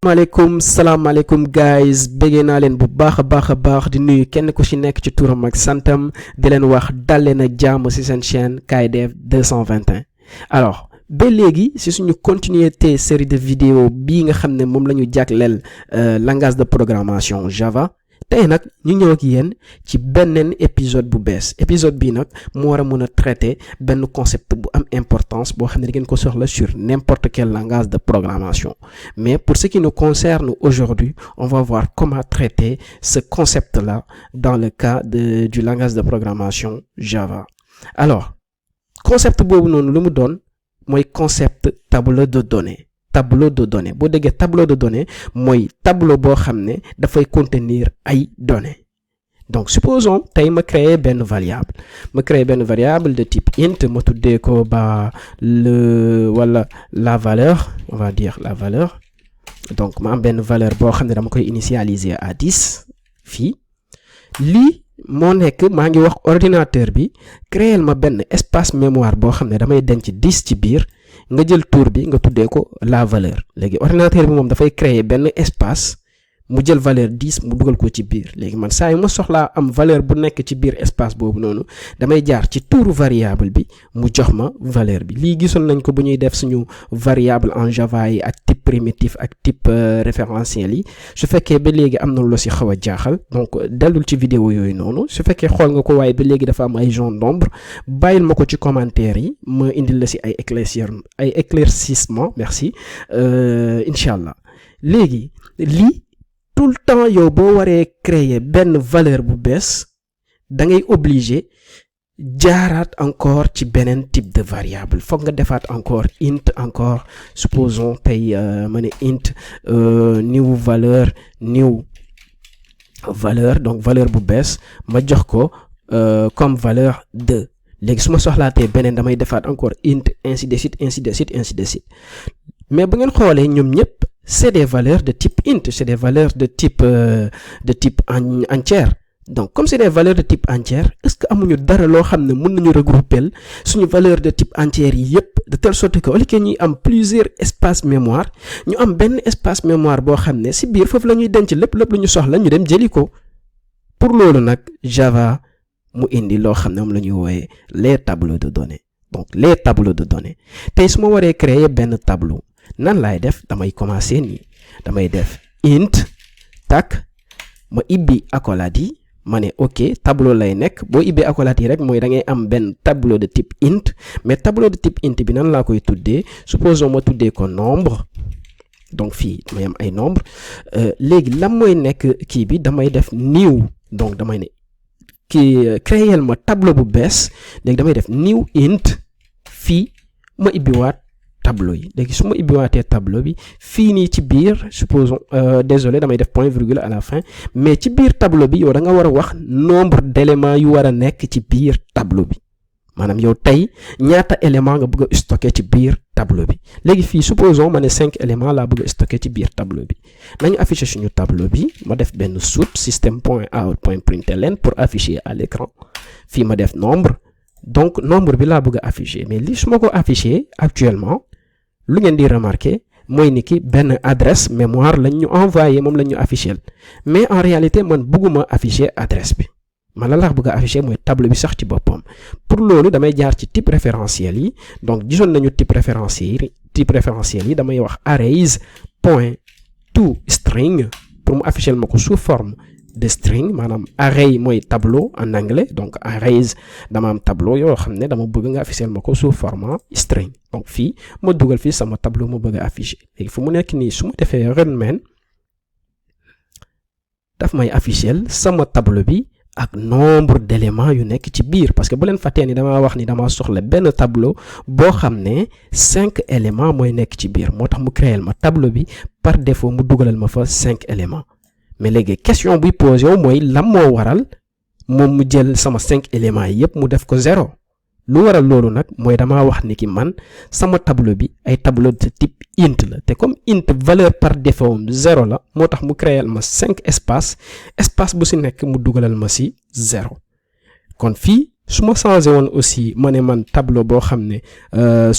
salaamaaleykum guys bëggee naa leen bu baax a baax di nuyu kenn ku ci nekk ci turam ak santam di leen wax dal leen ak jàmm ci seen chaîne KDF 221 alors ba léegi ci suñu continuité série de vidéos bii nga xam ne moom la ñu jagleel langage de programmation Java tey nag ñu ñëw ak yéen ci beneen épisode bu bees épisode bii nag mu war a mën a traiter benn concept bu am importance boo xam ne da ngeen ko soxla sur n'importe quel langage de programmation mais pour ce qui nous concerne aujourd'hui on va voir comment traiter ce concept-là dans le cas du langage de programmation Java. Alors concept boobu noonu lu mu doon mooy concept tableau de données. Tableau de données boo déggee tableau de données mooy tableau boo xam ne dafay contenir ay données. Donc supposons tey ma créer benn variable de type int ma tuddee ko ba la valeur, on va dire la valeur. Donc ma am benn valeur boo xam ne dama koy initialiser à 10 fii lii moo nekk maa ngi wax ordinateur bi créer ma benn espace mémoire boo xam ne damay denc 10 ci biir nga jël tour bi nga tuddee ko la valeur léegi ordinateur bi moom dafay créer benn espace mu jël valeur 10 mu dugal ko ci biir léegi man saa yu ma soxlaa am valeur bu nekk ci biir espace boobu noonu damay jaar ci tuuru variable bi mu jox ma valeur bi lii gisoon nañ ko bu ñuy def suñu variable en Java yi ak type primitif ak type référentiel yi su fekkee ba léegi am na lu si xaw a jaaxal donc dellul ci vidéo yooyu noonu su fekkee xool nga ko waaye ba léegi dafa am ay jaune d'ombre bàyyil ma ko ci commentaire yi ma indil la si ay éclaircissement merci incha allah léegi lii tout le temps yow boo waree créer benn valeur bu bees da ngay obligé jaaraat encore ci beneen type de variable foog nga defaat encore int encore supposons tey ma ne int new valeur donc valeur bu bees ma jox ko comme valeur 2 léegi su ma soxlaatee beneen damay defaat encore int ainsi de suite mais bu ngeen xoolee ñoom ñëpp c'est des valeurs de type int, c'est des valeurs de type entière. Donc comme c'est des valeurs de type entière, est-ce que amuñu dara loo xam ne mën nañu regrouper suñu valeur de type entière yi yëpp de telle sorte que au lieu que ñuy am plusieurs espaces mémoire ñu am benn espace mémoire boo xam ne ci biir foofu la ñuy denc lépp lu ñu soxla ñu dem jëli ko. Pour loolu nag Java mu indi loo xam ne moom la ñuy wooyee les tableaux de données. Donc les tableaux de données tey su ma waree créer benn tableau nan laay def damay commencer nii damay def int tak ma ibbi accolade yi ma ne ok tableau lay nekk boo ibbi accolade yi rek mooy da ngay am benn tableau de type int mais tableau de type int bi nan laa koy tuddee supposons ma tuddee ko nombre donc fii may am ay nombre léegi lan mooy nekk kii bi damay def new donc damay ne kii créer ma tableau bu bees léegi damay def new int fii ma ibbiwaat tableau yi léegi su ma ibbiwaatee tableau bi fii nii ci biir supposons désolé damay def point virgule à la fin mais ci biir tableau bi yow da nga war a wax nombre d'éléments yu war a nekk ci biir tableau bi maanaam yow tey ñaata élément nga bëgg a stocker ci biir tableau bi léegi fii supposons ma ne 5 éléments laa bëgg a stocker ci biir tableau bi nañu afficher suñu tableau bi ma def benn soute system.out.println pour afficher à l'écran fii ma def nombre donc nombre bi laa bëgg a afficher mais li su ma ko afficher actuellement lu ngeen di remarquer mooy ni ki benn adresse mémoire lañ ñu envoyé moom lañ ñu afficher mais en réalité man bëgguma afficher adresse bi man la laa bëgg a afficher mooy tableau bi sax ci boppam pour loolu damay jaar ci type référentiel yi donc gisoon nañu type référentiel yi damay wax arrays point to string pour mu afficher ma ko sous forme de string maanaam array mooy tableau en anglais donc arrays dama am tableau yoo xam ne dama bëgg nga afficher ma ko sous format string donc fii ma dugal fii sama tableau ma bëgg a afficher léegi fu mu nekk nii su ma defee run main daf may afficher sama tableau bi ak nombre d'éléments yu nekk ci biir parce que bu leen fàttee ni dama wax ni dama soxla benn tableau boo xam ne 5 éléments mooy nekk ci biir moo tax mu créer ma tableau bi par défaut mu dugalal ma fa 5 éléments mais léegi question buy posé wu mooy lan moo waral moom mu jël sama 5 éléments yi yëpp mu def ko 0 lu waral loolu nag mooy damaa wax ni ki man sama tableau bi ay tableau de type int la te comme int valeur par défaut 0 la moo tax mu créer ma 5 espace bu si nekk mu dugalal ma si 0 kon fii su ma changé woon aussi ma ne man tableau boo xam ne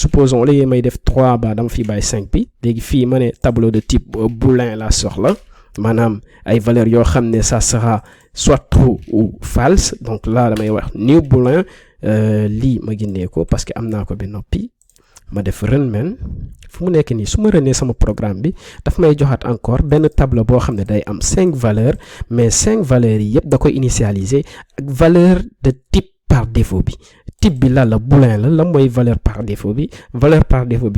supposons léegi may def 3 ba dama fi bàyyi 5 bi léegi fii ma ne tableau de type boolean la soxla maanaam ay valeurs yoo xam ne ça sera soit true ou false donc là damay wax new boolean lii ma génnee ko parce que am naa ko ba noppi ma def run main fu mu nekk nii su ma runee sama programme bi daf may joxaat encore benn tableau boo xam ne day am 5 valeurs mais 5 valeurs yi yëpp da koy initialiser ak valeur de type par défaut bi type bi la boolean la mooy valeur par défaut bi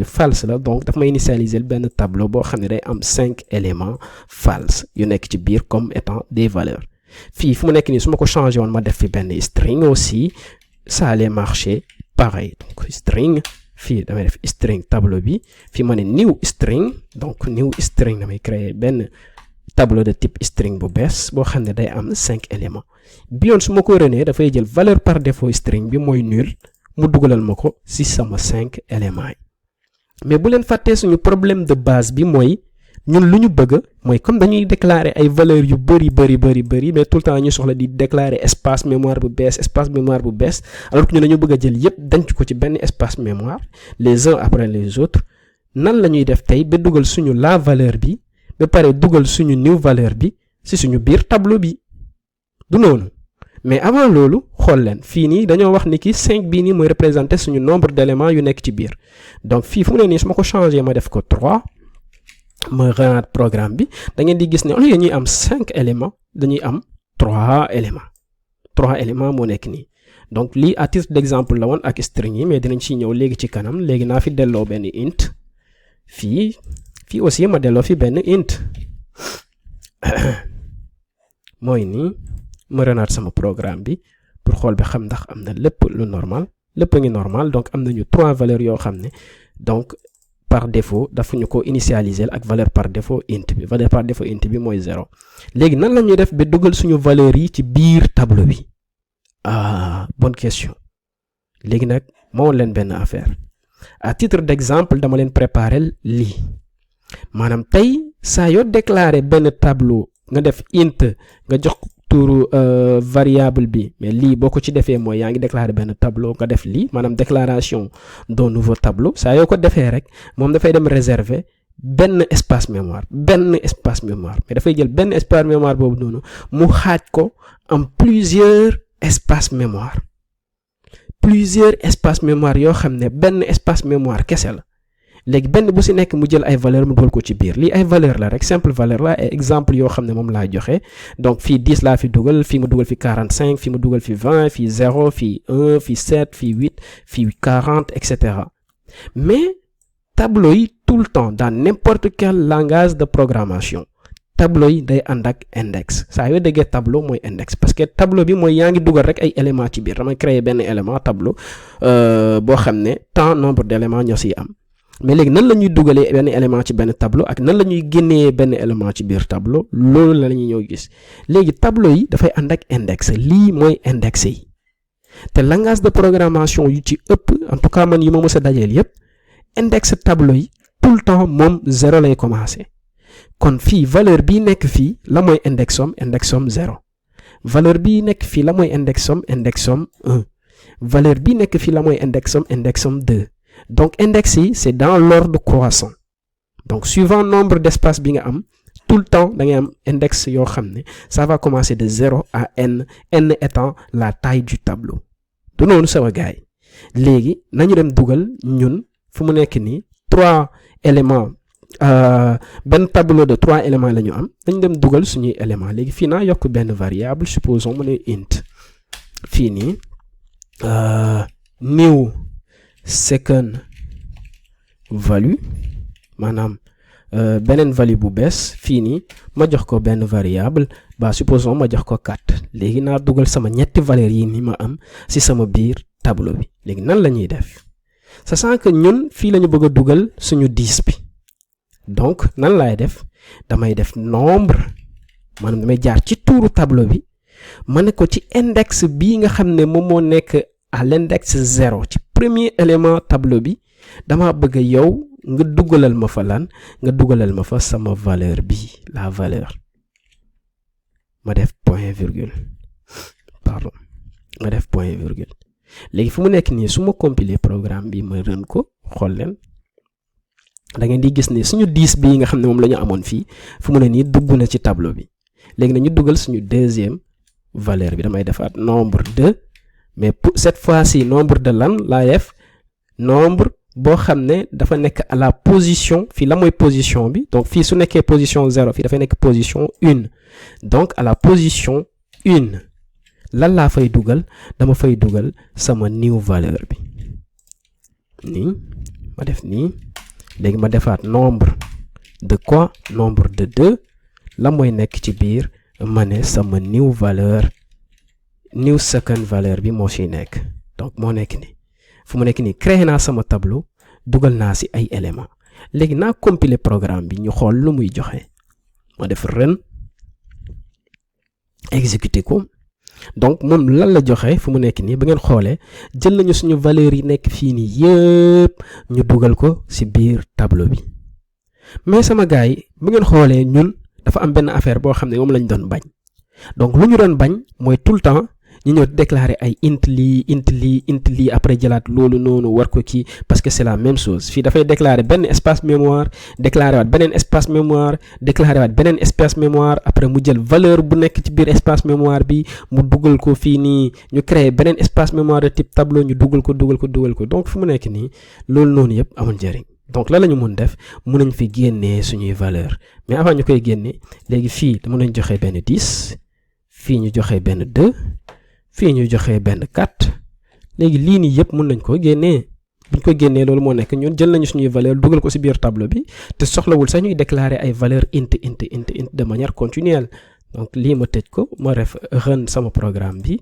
false la donc daf may initialiser benn tableau boo xam ne day am 5 éléments false yu nekk ci biir comme étant des valeurs fii fu mu nekk nii su ma ko changé woon ma def fi benn string aussi ça allait marcher pareil donc string fii damay def string tableau bi fii ma ne new string donc new string damay créer benn tableau de type string bu bees boo xam ne day am 5 éléments bi yoon su ma ko renee dafay jël valeur par défaut string bi mooy nul mu dugalal ma ko si sama 5 éléments yi mais bu leen fàttee suñu problème de base bi mooy ñun lu ñu bëgg mooy comme dañuy déclarer ay valeurs yu bëri mais tout le temps ñu soxla di déclarer espace mémoire bu bees alors que ñu dañu bëgg a jël yépp denc ko ci benn espace mémoire les uns après les autres nan la ñuy def tey ba dugal suñu la valeur bi ba pare dugal suñu new valeur bi ci suñu biir tableau bi du noonu mais avant loolu xool leen fii nii dañoo wax ni ki 5 bii nii mooy représenter suñu nombre d'éléments yu nekk ci biir donc fii fu mu ne nii su ma ko changé ma def ko 3 ma renaat programme bi da ngeen di gis ne au lieu ñuy am 5 éléments dañuy am 3 éléments moo nekk nii donc lii à titre d'exemple la woon ak string yi mais dinañ ci ñëw léegi ci kanam léegi naa fi delloo benn int fii aussi ma delloo fi benn int mooy nii ma renaat sama programme bi pour xool bi xam ndax am na lépp lu normal lépp a ngi normal donc am nañu 3 valeurs yoo xam ne donc par défaut dafa ñu ko initialiser ak valeur par défaut int bi valeur par défaut int bi mooy 0 léegi nan la ñuy def ba dugal suñu valeurs yi ci biir tableau bi bonne question léegi nag ma woon leen benn affaire à titre d'exemple dama leen préparer lii maanaam tey saa yoo déclarer benn tableau nga def int nga jox turu variable bi mais lii boo ko ci defee mooy yaa ngi déclarer benn tableau nga def lii maanaam déclaration d'un nouveau tableau saa yoo ko defee rek moom dafay dem réserver benn espace mémoire mais dafay jël benn espace mémoire boobu noonu mu xaaj ko en plusieurs espaces mémoire yoo xam ne benn espace mémoire kese la léegi benn bu ci nekk mu jël ay valeur mu dugal ko ci biir lii ay valeur la rek simple valeur la ay exemple yoo xam ne moom laa joxe donc fii 10 laa fi dugal fii ma dugal fi 45 fii ma dugal fi 20 fii 0 fii 1 fii 7 fii 8 fii 40 etc. mais tableau yi tout le temps dans n'importe quel langage de programmation tableau yi day ànd ak index saa yoo déggee tableau mooy index parce que tableau bi mooy yaa ngi dugal rek ay éléments ci biir damay créer benn élément tableau boo xam ne tant nombre d'éléments ñoo siy am mais léegi nan la ñuy dugalee benn élément ci benn tableau ak nan la ñuy génnee benn élément ci biir tableau loolu la ñuy ñëw gis léegi tableau yi dafay ànd ak index lii mooy index yi te langage de programmation yu ci ëpp en tout cas man yi ma mës a dajeel yépp index tableau yi tout le temps moom 0 lay commencer kon fii valeur bii nekk fii la mooy indexum 0 valeur bii nekk fii la mooy indexum 1 valeur bii nekk fii la mooy indexum 2 donc index yi c'est dans l'ordre croissant donc suivant nombre d'espace bi nga am tout le temps da ngay am index yoo xam ne ça va commencer de 0 à n étant la taille du tableau du noonu sama gars yi léegi nañu dem dugal ñun fu mu nekk nii 3 éléments benn tableau de 3 éléments la ñu am dañu dem dugal suñuy éléments léegi fii naa yokk benn variable supposons mu ne int fii nii new second value maanaam beneen value bu bees fii nii ma jox ko benn variable supposons ma jox ko 4 léegi naa dugal sama ñetti valeurs yi ni ma am ci sama biir tableau bi léegi nan la ñuy def sachant que ñun fii la ñu bëgg a dugal suñu 10 bi donc nan laay def damay def nombre maanaam damay jaar ci tuuru tableau bi ma ne ko ci index bii nga xam ne moom moo nekk à l'index 0 ci premier élément tableau bi dama bëgg yow nga dugalal ma fa lan nga dugalal ma fa sama valeur bi la valeur ma def point virgule léegi fu mu nekk nii su ma compiler programme bi ma run ko xool leen da ngeen di gis ne suñu 10 bi nga xam ne moom la ñu amoon fii fu mu ne nii dugg na ci tableau bi léegi nañu dugal suñu deuxième valeur bi damay defaat nombre 2 mais pour cette fois-ci nombre de lan laa def nombre boo xam ne dafa nekk à la position fii la mooy position bi donc fii su nekkee position 0 fii dafay nekk position 1 donc à la position 1 lan laa fay dugal dama fay dugal sama new valeur bi nii ma def nii léegi ma defaat nombre de quoi nombre de 2 la mooy nekk ci biir ma ne sama new valeur new second valeur bi moo ciy nekk donc moo nekk ni fu mu nekk nii créé naa sama tableau dugal naa ci ay éléments léegi naa compiler programme bi ñu xool lu muy joxe ma def run exécuter ko donc moom lan la joxe fu mu nekk nii ba ngeen xoolee jël nañu suñu valeurs yi nekk fii nii yëpp ñu dugal ko ci biir tableau bi mais sama gars yi bu ngeen xoolee ñun dafa am benn affaire boo xam ne moom lañ doon bañ donc lu ñu doon bañ mooy tout le temps ñu ñëw déclarer ay int lii après jëlaat loolu noonu war ko kii parce que c'est la même chose fii dafay déclarer benn espace mémoire déclarer waat beneen espace mémoire déclarer waat beneen espace mémoire après mu jël valeur bu nekk ci biir espace mémoire bi mu dugal ko fii nii ñu créer beneen espace mémoire de type tableau ñu dugal ko donc fu mu nekk nii loolu noonu yëpp amul njëriñ donc la ñu mun def mun nañ fi génnee suñuy valeur mais avant ñu koy génne léegi fii mën nañ joxe benn 10 fii ñu joxe benn 2 fii ñu joxe benn 4 léegi lii nii yëpp mun nañ ko génnee buñ ko génnee loolu moo nekk ñun jël nañu suñuy valeur dugal ko ci biir tableau bi te soxlawul sax ñuy déclarer ay valeur int de manière continuelle donc lii ma tëj ko ma def run sama programme bi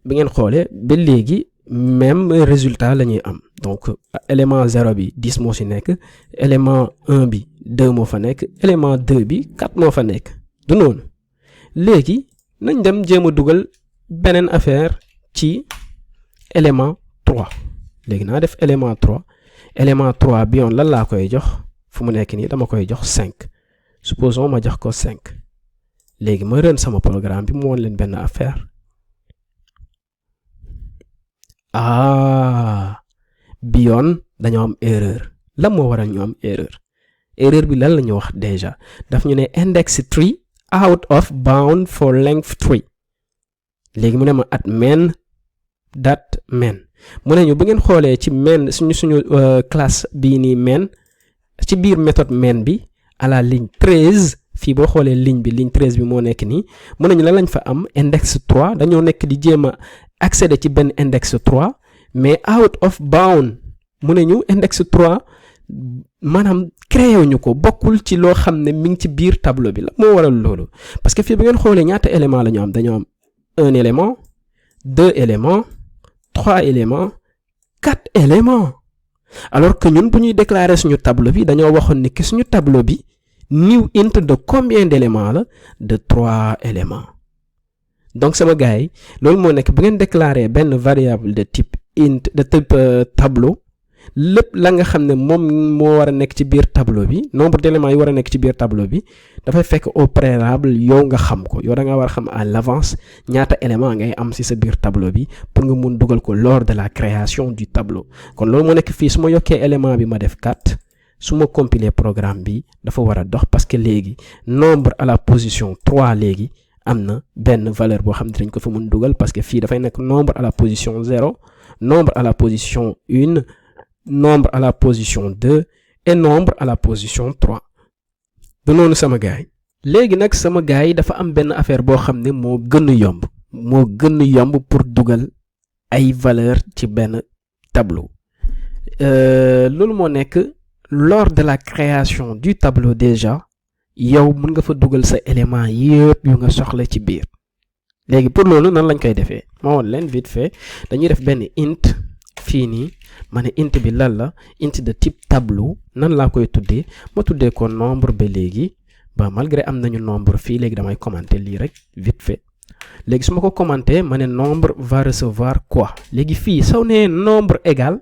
ngeen xoolee ba léegi même résultat la ñuy am donc élément 0 bi 10 moo ci nekk élément 1 bi 2 moo fa nekk élément 2 bi 4 moo fa nekk du noonu léegi nañ dem jéem a dugal beneen affaire ci élément 3 léegi naa def élément 3 bi yoon lan laa koy jox fu mu nekk nii dama koy jox 5 supposons ma jox ko 5 léegi ma run sama programme bi mu woon leen benn affaire bi yoon dañoo am erreur lan moo waral ñu am erreur bi lan la ñu wax déjà daf ñu ne index 3 out of bound for length 3 léegi mu ne ma at main that main mu ne ñu bu ngeen xoolee ci main suñu classe bii nii main ci biir méthode main bi à la ligne 13 fii boo xoolee ligne 13 bi moo nekk nii mu ne ñu lan lañ fa am index 3 dañoo nekk di jéem a accéder ci benn index 3 mais out of bound mu ne ñu index 3 maanaam créé wuñu ko bokkul ci loo xam ne mi ngi ci biir tableau bi la moo waral loolu parce que fii bu ngeen xoolee ñaata élément la ñu am dañoo am 1 élément 2 éléments 3 éléments 4 éléments alors que ñun bu ñuy déclarer suñu tableau bi dañoo waxoon ne ki suñu tableau bi new int de combien d'éléments la de 3 éléments donc sama gars yi loolu moo nekk bu ngeen déclarer benn variable de type int de type tableau lépp la nga xam ne moom moo war a nekk ci biir tableau bi nombre d'éléments yi war a nekk ci biir tableau bi dafay fekk au préalable yow nga xam ko yow da nga war a xam à l'avance ñaata élément ngay am ci sa biir tableau bi pour nga mun dugal ko lors de la création du tableau kon loolu moo nekk fii su ma yokkee élément bi ma def 4 su ma compiler programme bi dafa war a dox parce que léegi nombre à la position 3 léegi am na benn valeur boo xam ne dañ ko fa mun dugal parce que fii dafay nekk nombre à la position 0 nombre à la position 1 nombre à la position 2 et nombre à la position 3 du noonu sama gars yi léegi nag sama gars yi dafa am benn affaire boo xam ne moo gën a yomb pour dugal ay valeur ci benn tableau loolu moo nekk lors de la création du tableau déjà yow mën nga fa dugal sa élément yëpp yu nga soxla ci biir léegi pour loolu nan lañ koy defee ma woon leen vite fait dañuy def benn int fii nii ma ne int bi lan la int de type tableau nan laa koy tuddee ma tuddee ko nombre ba léegi ba malgré am nañu nombre fii léegi damay commenter lii rek vite fait léegi su ma ko commenter ma ne nombre va recevoir quoi léegi fii soo nee nombre égal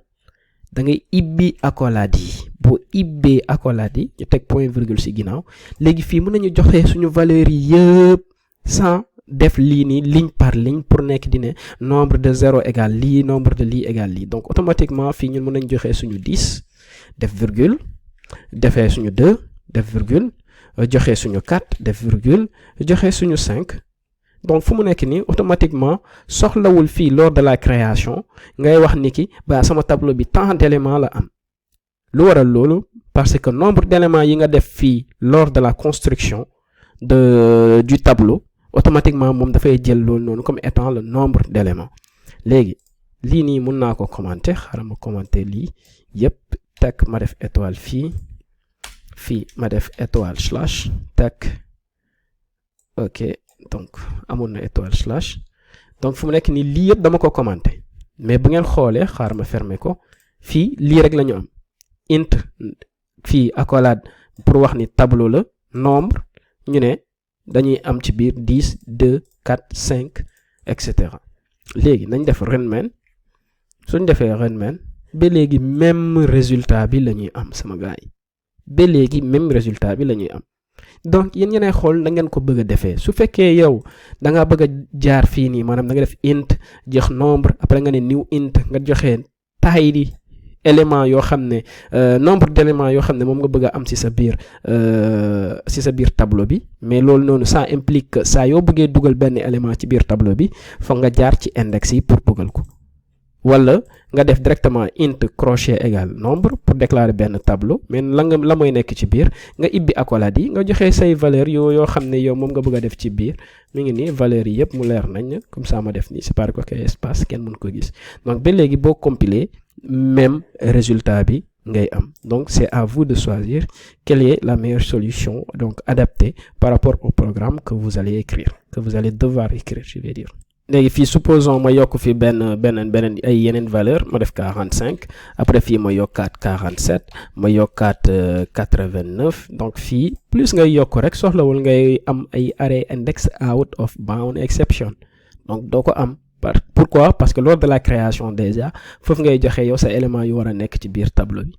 da ngay ibbi accolade yi boo ibbee accolade yi ñu teg point virgule ci ginnaaw léegi fii mën nañu joxe suñu valeurs yi yëpp sans def lii nii ligne par ligne pour nekk di ne nombre de 0 égale lii, nombre de lii égale lii. Donc automatiquement fii ñun mën nañ joxe suñu 10 def virgule, defee suñu 2 def virgule, joxe suñu 4 def virgule, joxe suñu 5. Donc fu mu nekk nii automatiquement soxlawul fii lors de la création ngay wax ni ki ba sama tableau bi tant d'éléments la am. lu waral loolu parce que nombre d'éléments yi nga def fii lors de la construction du tableau automatiquement moom dafay jël loolu noonu comme étant le nombre d'éléments. léegi lii nii mun naa ko commenter, xaaral ma commenter lii yépp, tak ma def étoile fii ma def étoile slash, tak ok, donc amoon na étoile slash. donc fu mu nekk nii lii yëpp dama ko commenter, mais bu ngeen xoolee xaaral ma fermer ko, fii lii rek la ñu am int fii accolade pour wax ni tableau la, nombre ñu ne dañuy am ci biir 10 2 4 5 etc. léegi nañ def runman, suñ defee runman ba léegi même résultat bi la ñuy am sama gars yi, ba léegi même résultat bi la ñuy am. donc yéen ñeneen xool na ngeen ko bëgg a defee. su fekkee yow da nga bëgg a jaar fii nii maanaam da nga def int jox nombre après nga ne new int nga joxe taille di élément yoo xam ne nombre d'éléments yoo xam ne moom nga bëgg a am ci sa biir tableau bi, mais loolu noonu ça implique que saa yoo bëggee dugal benn élément ci biir tableau bi foog nga jaar ci index yi pour dugal ko, wala nga def directement int crochet égal nombre pour déclarer benn tableau, mais la mooy nekk ci biir nga ibbi accolade yi nga joxe say valeurs yoo xam ne yow moom nga bëgg a def ci biir. mi ngi nii valeurs yi yëpp mu leer nañ comme ça ma def nii c'est pas que espace kenn mën ko gis. donc ba léegi boo compiler même résultat bi ngay am. donc c'est à vous de choisir quelle est la meilleure solution donc adaptée par rapport au programme que vous allez écrire, que vous allez devoir écrire je vais dire. léegi fii supposons ma yokk fi beneen ay yeneen valeur ma def 45, après fii ma yokkaat 47, ma yokkaat 89. donc fii plus ngay yokk rek soxlawul ngay am ay array index out of bound exception, donc doo ko am. pourquoi? parce que lors de la création déjà foofu ngay joxe yow sa élément yu war a nekk ci biir tableau bi.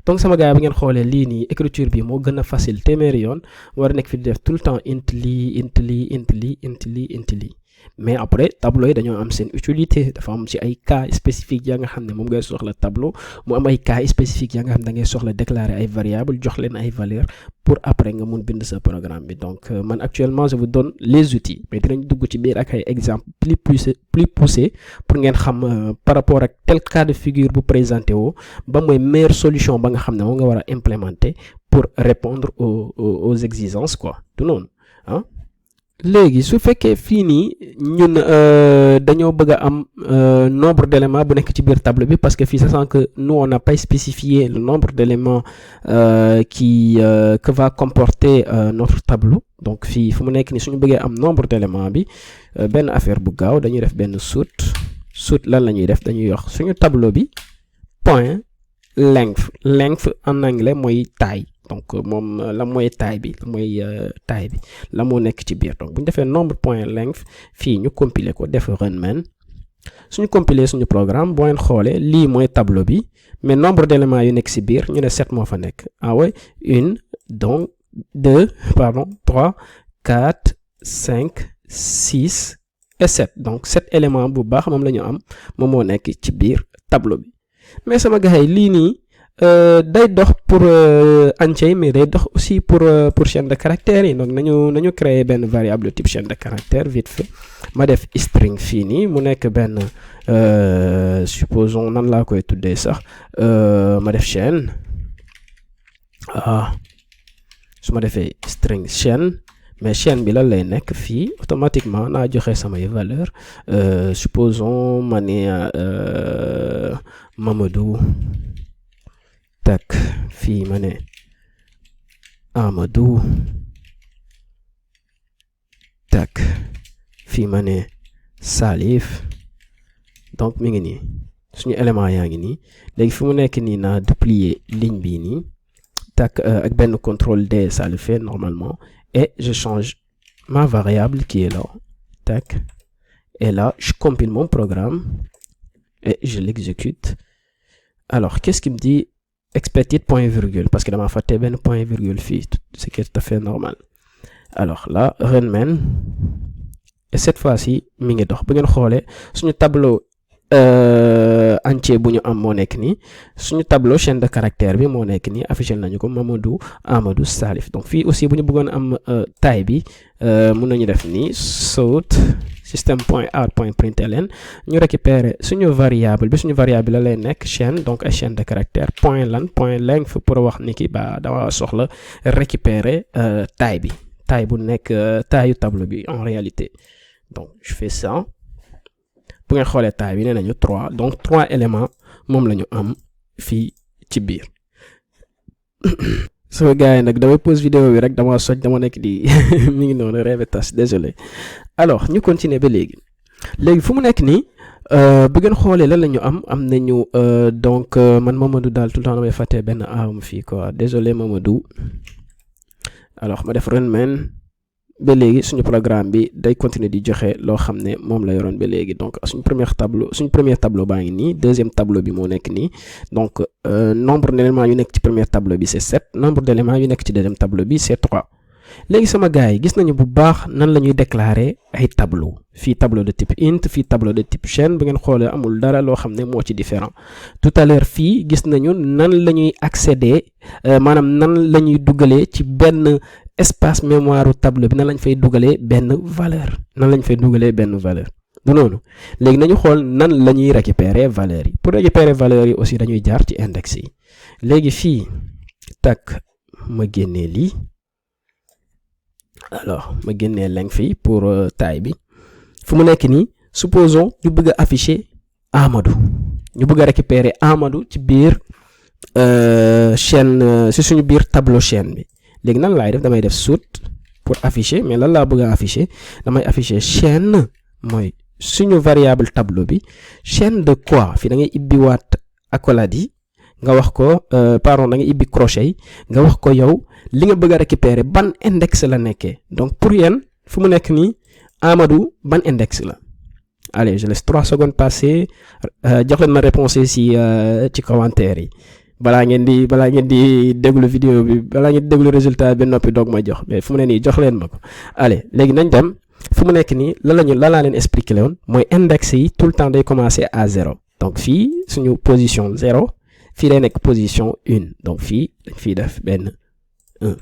donc sama gars bi ngeen xoolee lii nii écriture bi moo gën a facile téeméeri yoon, war a nekk fi di def tout le temps int lii int lii int lii int lii int lii. mais après tableau yi dañoo am seen utilité, dafa am ci ay cas spécifiques ya nga xam ne moom ngay soxla tableau, mu am ay cas spécifiques ya nga xam ne da ngay soxla déclarer ay variables jox leen ay valeurs pour après nga mun bind sa programme bi. donc man actuellement je vous donne les outils, mais dinañ dugg ci biir ak ay exemples plus poussés pour ngeen xam par rapport ak tel cas de figure bu présenté woo ba mooy meilleure solution ba nga xam ne moom nga war a implémenter pour répondre aux exigences quoi du noonu ah. léegi su fekkee fii nii ñun dañoo bëgg a am nombre d'éléments bu nekk ci biir tableau bi, parce que fii sachant que nous on n'a pas spécifié le nombre d'éléments que va comporter notre tableau. donc fii fu mu nekk ni suñu bëggee am nombre d'éléments bi benn affaire bu gaaw dañuy def benn soute lan la ñuy def, dañuy wax suñu tableau bi point length en anglais mooy taille. donc moom la mooy taille bi la moo nekk ci biir. donc bu ñu defee nombre point length fii ñu compiler ko def runman, suñu compiler suñu programme boo leen xoolee lii mooy tableau bi, mais nombre d'éléments yu nekk ci biir ñu ne 7 moo fa nekk. ah ouais 1 donc 3 4 5 6 et 7 donc 7 éléments bu baax moom la ñu am moom moo nekk ci biir tableau bi. mais sama gars yi lii nii day dox pour entier, mais day dox aussi pour chaîne de caractères yi. donc nañu créer benn variable type chaîne de caractères vite fait. ma def string fii nii mu nekk benn supposons nan laa koy tuddee sax ma def chaîne su ma defee string chaîne, mais chaîne bi lan lay nekk fii automatiquement naa joxe samay valeur supposons ma ne Mamadou tak fii ma ne Amadou tak fii ma ne Salif. donc mi ngi nii suñu élément yaa ngi nii. léegi fi mu nekk nii naa duplier ligne bii nii tak ak benn contrôle D ça le fait normalement, et je change ma variable qui est là tac, et là je compile mon programme et je l'exécute. alors qu'est-ce qu'il me dit? expected point virgule, parce que dama fàtte benn point virgule fii, ce qui est tout à fait normal. alors là runman et cette fois-ci mi ngi dox bu ngeen xoolee suñu tableau entier bu ñu am moo nekk nii suñu tableau chaîne de caractère bi moo nekk nii affiché nañu ko Mamadou Amadou Salif. Donc fii aussi bu ñu bëggoon am taille bi mun nañu def nii sort system.out.println ñu récupérer suñu variable bi la lay nekk chaîne donc ay chaîne de caractère point length pour wax ni ki ba dama soxla récupérer taille bu nekk taille tableau bi en réalité. Donc je fais ça. Bu ngeen xoolee taille bi nee nañu 3 donc 3 éléments moom la ñu am fii ci biir. so gars yi nag damay pause vidéo bi rek dama soj dama nekk di mi ngi noonu rêve tas désolé. Alors ñu continuer ba léegi fu mu nekk nii bu ngeen xoolee lan la ñu am nañu donc man Mamadou daal tout le temps damay fàtte benn arme fii quoi désolé Mamadou. Alors ma def run man ba léegi suñu programme bi day continuer di joxe loo xam ne moom la yoroon ba léegi donc suñu premier tableau baa ngi nii deuxième tableau bi moo nekk nii donc nombre d'éléments yu nekk ci premier tableau bi c'est 7 nombre d'éléments yu nekk ci deuxième tableau bi c'est 3 léegi sama gars yi gis nañu bu baax nan la ñuy déclarer ay tableau fii tableau de type int fii tableau de type chaîne bu ngeen xoolee amul dara loo xam ne moo ci différent tout à l'heure fii gis nañu nan la ñuy accéder maanaam nan la ñuy dugalee ci benn espace mémoire tableau bi nan lañ fay dugalee benn valeur du noonu léegi nañu xool nan la ñuy récupérer valeurs yi pour récupérer valeurs yi aussi dañuy jaar ci index yi léegi fii tak ma génnee lii alors ma génnee length fii pour taille bi fu mu nekk nii supposons ñu bëgg a afficher Amadou ñu bëgg a récupérer Amadou ci biir chaîne ci suñu biir tableau chaîne bi léegi nan laay def damay def sort pour afficher mais lan laa bëgg a afficher damay afficher chaîne mooy suñu variable tableau bi chaîne de quoi fii da ngay ibbiwaat accolade yi nga wax ko pardon da ngay ibbi crochet yi nga wax ko yow li nga bëgg a récupérer ban index la nekkee donc pour yéen fu mu nekk nii Amadou ban index la. Allez je laisse 3 secondes passer jox leen ma réponse ci commentaire yi balaa ngeen di déglu vidéo bi balaa ngeen di déglu résultat bi noppi doog ma jox mais fu mu ne nii jox leen ma ko. Allez léegi nañ dem fu mu nekk nii lan laa leen expliqué woon mooy index yi tout le temps day commencer à 0 donc fii suñu position 0 fii day nekk position 1 donc fii dañ fiy def benn 1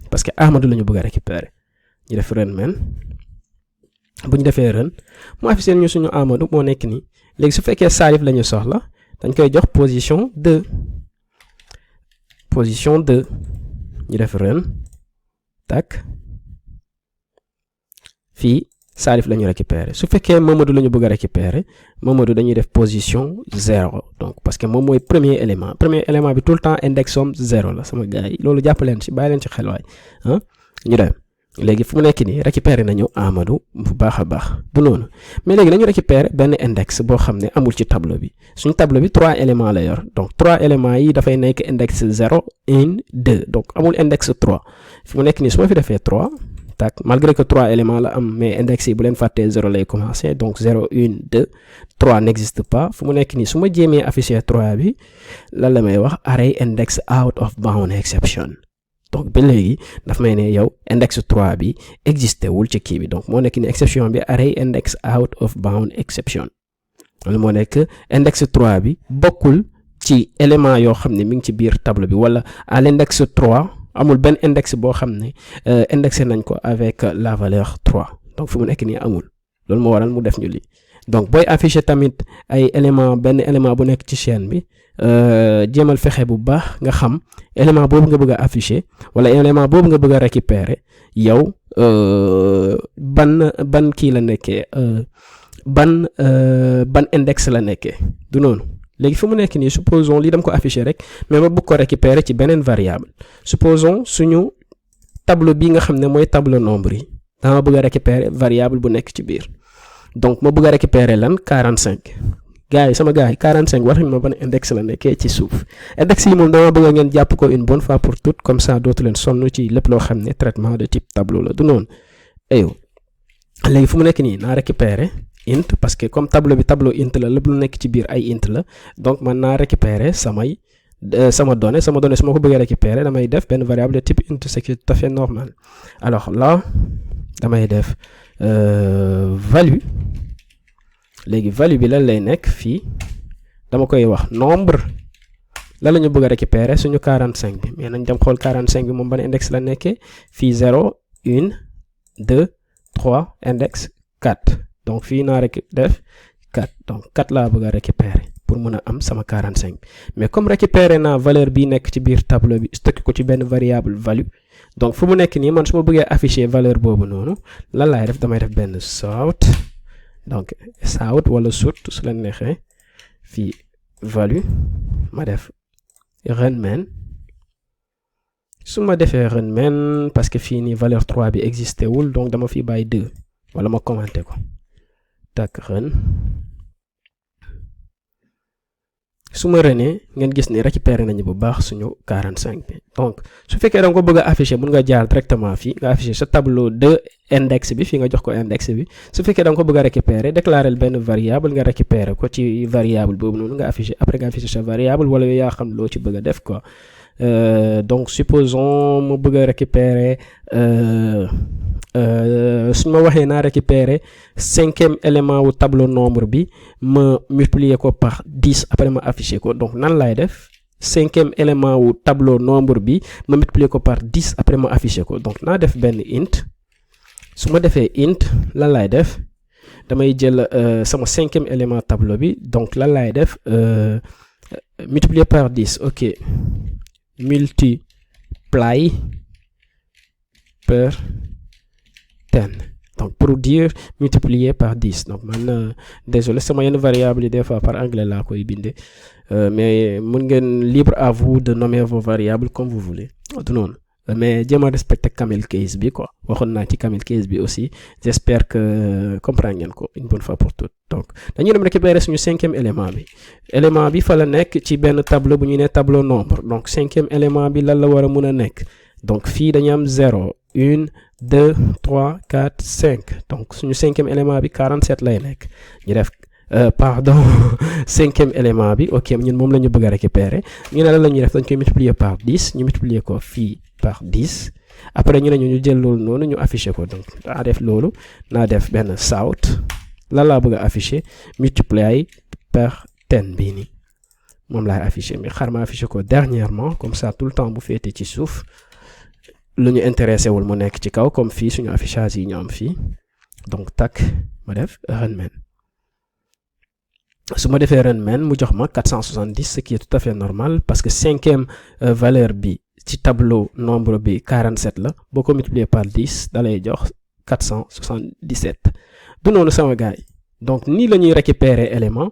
parce que Amadou la ñu bëgg a récupérer ñu def run man bu ñu defee run mu affiché ñu suñu Amadou moo nekk nii léegi su fekkee Salif la ñu soxla dañ koy jox position 2 ñu def run tak fii Salif la ñu récupérer su fekkee Mamadou la ñu bëgg a récupérer Mamadou dañuy def position 0 donc parce que moom mooy premier élément bi tout le temps indexom 0 la sama gars yi loolu jàpp leen ci bàyyi leen ci xel waay ñu dem léegi fu mu nekk nii récupérer nañu Amadou bu baax a baax du noonu mais léegi dañu récupérer benn index boo xam ne amul ci tableau bi suñu tableau bi 3 éléments la yor donc 3 éléments yi dafay nekk index 0 1 2 donc amul index 3 fu mu nekk nii su ma fi defee 3 tak malgré que 3 éléments la am mais index yi bu leen fàttee 0 lay commencer donc 0 1 2 3 n'existe pas fu mu nekk nii su ma jéemee afficher 3 bi lan la may wax array index out of bound exception donc ba léegi daf may ne yow index 3 bi existé wul ci kii bi donc moo nekk ni exception bi array index out of bound exception loolu moo nekk index 3 bi bokkul ci élément yoo xam ne mi ngi ci biir tableau bi wala à l'index 3 amul benn index boo xam ne indexé nañ ko avec la valeur 3 donc fu mu nekk nii amul loolu moo waral mu def ñu lii donc booy afficher tamit ay benn élément bu nekk ci chaîne bi jéemal fexe bu baax nga xam élément boobu nga bëgg a afficher wala élément boobu nga bëgg a récupérer yow ban kii la nekkee ban index la nekkee du noonu léegi fu mu nekk nii supposons lii dama ko afficher rek mais ma bëgg ko récupérer ci beneen variable supposons suñu tableau bi nga xam ne mooy tableau nombre yi dama bëgg a récupérer variable bu nekk ci biir donc ma bëgg a récupérer lan 45 gars yi sama gars yi 45 war nañ ma ban index la nekkee ci suuf index yi moom dama bëgg ngeen jàpp ko une bonne fois pour toutes comme ça dootu leen sonn ci lépp loo xam ne traitement de type tableau la du noonu léegi fu mu nekk nii naa récupérer int parce que comme tableau int la lépp lu nekk ci biir ay int la donc man naa récupérer sama donnée su ma ko bëggee récupérer damay def benn variable de type int ce qui est tout à fait normal alors là damay def value léegi value bi lan lay nekk fii dama koy wax nombre lan la ñu bëgg a récupérer suñu 45 bi mais nañ dem xool 45 bi moom ban index la nekkee fii 0 1 2 3 index 4 donc fii naa def 4 donc 4 laa bëgg a récupérer pour mën a am sama 45 mais comme récupérer naa valeur bi nekk ci biir tableau bi stocké ko ci benn variable value donc fu mu nekk nii man su ma bëggee afficher valeur boobu noonu lan laay def damay def benn sort donc sort wala sort su leen neexee fii value ma def run main su ma defee run main parce que fii nii valeur 3 bi existé wul donc dama fi bàyyi 2 wala ma commenter ko tak run su ma runee ngeen gis ni récupérer nañu bu baax suñu 45 bi donc su fekkee da nga ko bëgg a afficher mun nga jaar directement fii nga afficher sa tableau de index bi fii nga jox ko index bi su fekkee da nga ko bëgg a récupérer déclarer benn variable nga récupérer ko ci variable boobu noonu nga afficher après nga afficher sa variable wala yaa xam loo ci bëgg a def quoi donc supposons mu bëgg a récupérer su ma waxee naa récupérer 5e élément wu tableau nombre bi ma multiplier ko par 10 après ma afficher ko donc nan laay def 5e élément wu tableau nombre bi ma multiplier ko par 10 après ma afficher ko donc naa def benn int su ma defee int lan laay def damay jël sama 5e élément tableau bi donc lan laay def multiplier par 10 ok multiply par 10 donc pour dire multiplier par 10 donc man désolé sama yenn variable yi des fois par anglais laa koy bindee mais mun ngeen libre à vous de nommer vos variables comme vous voulez du noonu mais jéem a respecter camel case bi quoi waxoon naa ci camel case bi aussi j'espère que comprendre ngeen ko une bonne fois pour toutes donc dañuy dem récupérer suñu 5e élément bi fa la nekk ci benn tableau bu ñu ne tableau nombre donc 5e élément bi lan la war a mun a nekk donc fii dañu am 0 1 2 3 4 5 donc suñu 5e élément bi 47 lay nekk ñu def pardon 5e élément bi ok ñun moom la ñu bëgg a récupérer ñu ne lan la ñuy def dañ koy multiplier par 10 ñu multiplier ko fii par 10 après ñu ne ñu jël loolu noonu ñu afficher ko donc naa def loolu naa def benn sort lan laa bëgg a afficher multiplier par 10 bii nii moom laay afficher mais xar ma afficher ko dernièrement comme ça tout le temps bu féete ci suuf lu ñu intéressé wul mu nekk ci kaw comme fii suñu affichage yi ñu am fii donc tak ma def run main su ma defee run main mu jox ma 470 ce qui est tout à fait normal parce que 5e valeur bi ci tableau nombre bi 47 la boo ko multiplier par 10 da lay jox 477 du noonu sama gars yi donc nii la ñuy récupérer élément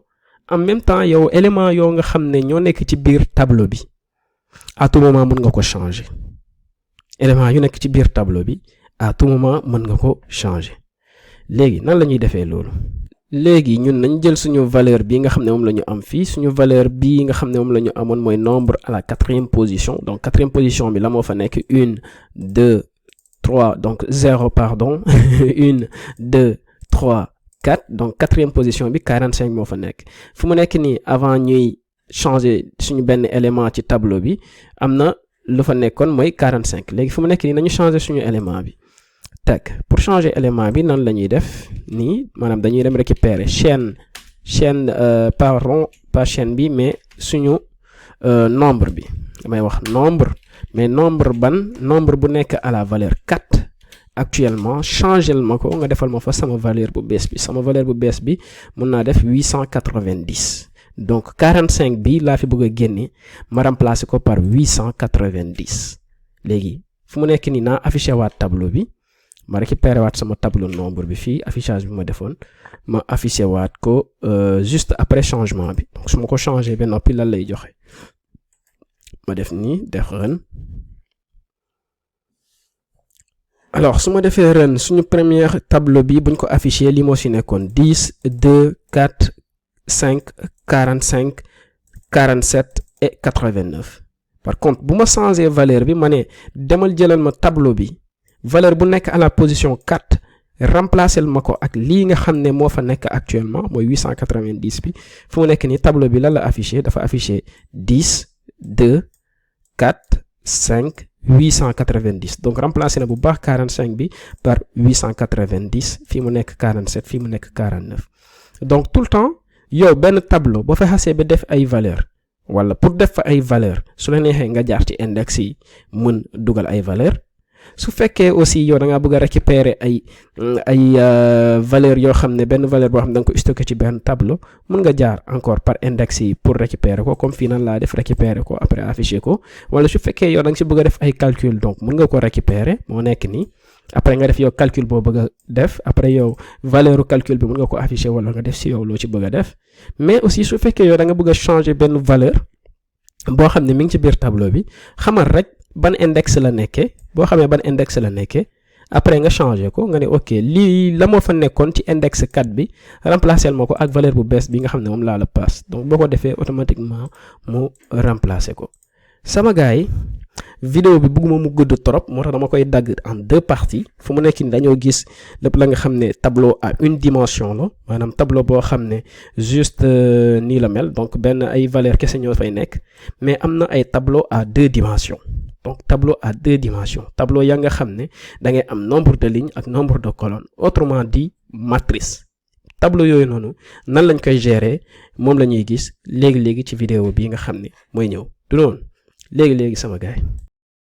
en même temps yow élément yoo nga xam ne ñoo nekk ci biir tableau bi à tout moment mën nga ko changer élément yu nekk ci biir tableau bi à tout moment mën nga ko changer léegi nan la ñuy defee loolu léegi ñun nañ jël suñu valeur bi nga xam ne moom la ñu am fii suñu valeur bi nga xam ne moom la ñu amoon mooy nombre à la 4e position donc 4e position bi la moo fa nekk 1 2 3 donc 0 pardon 1 2 3 4 donc 4e position bi 45 moo fa nekk fu mu nekk nii avant ñuy changer suñu benn élément ci tableau bi am na lu fa nekkoon mooy 45 léegi fu mu nekk nii nañu changer suñu élément bi tak pour changer élément bi nan la ñuy def nii maanaam dañuy dem récupérer chaîne pardon pas chaîne bi mais suñu nombre bi damay wax nombre mais nombre bu nekk à la valeur 4 actuellement changer ma ko nga defal ma fa sama valeur bu bees bi mun naa def 890 donc 45 bi laa fi bëgg a génne ma remplacer ko par 890 léegi fu mu nekk nii naa affiché waat tableau bi ma récupéré waat sama tableau nombre bi fii affichage bi ma defoon ma affiché waat ko juste après changement bi donc su ma ko changé ba noppi lan lay joxe ma def nii def run alors su ma defee run suñu première tableau bi buñ ko affiché li moo si nekkoon 10 2 4 5 45 47 et 89 par contre bu ma changé valeur bi ma ne demal jëlal ma tableau bi valeur bu nekk à la position 4 remplacer ma ko ak lii nga xam ne moo fa nekk actuellement mooy 890 bi fu mu nekk nii tableau bi lan la affiché dafa affiché 10 2 4 5 890 donc remplacer na bu baax 45 bi par 890 fii mu nekk 47 fii mu nekk 49 donc tout le temps yow benn tableau boo fa xasee ba def ay valeur wala pour def fa ay valeur su la neexee nga jaar ci index yi mën dugal ay valeur su fekkee aussi yow da ngaa bëgg a récupérer ay valeur yoo xam ne benn valeur boo xam ne da nga ko stocké ci benn tableau mën nga jaar encore par index yi pour récupérer ko comme fii nan laa def récupérer ko après afficher ko wala su fekkee yow da nga si bëgg a def ay calcul donc mën nga ko récupérer moo nekk nii après nga def yow calcul boo bëgg a def après yow valeur calcul bi mën nga ko afficher wala nga def si yow loo ci bëgg a def mais aussi su fekkee yow da nga bëgg a changer benn valeur boo xam ne mi ngi ci biir tableau bi xamal rek ban index la nekkee boo xamee ban index la nekkee après nga changer ko nga ne ok lii la moo fa nekkoon ci index 4 bi remplacer ma ko ak valeur bu bees bi nga xam ne moom laa la passe donc boo ko defee automatiquement mu remplacer ko sama gars yi vidéo bi bëgguma mu gudd trop moo tax dama koy dagg en 2 parties fu mu nekk ni dañoo gis lépp la nga xam ne tableau à une dimension la maanaam tableau boo xam ne juste nii la mel donc benn ay valeur kese ñoo fay nekk mais am na ay tableau à 2 dimensions donc tableau à 2 dimensions tableau ya nga xam ne da ngay am nombre de lignes ak nombre de colonnes autrement dit matrice tableau yooyu noonu nan lañ koy gérer moom la ñuy gis léegi-léegi ci vidéo bii nga xam ne mooy ñëw du noonu léegi-léegi sama gars yi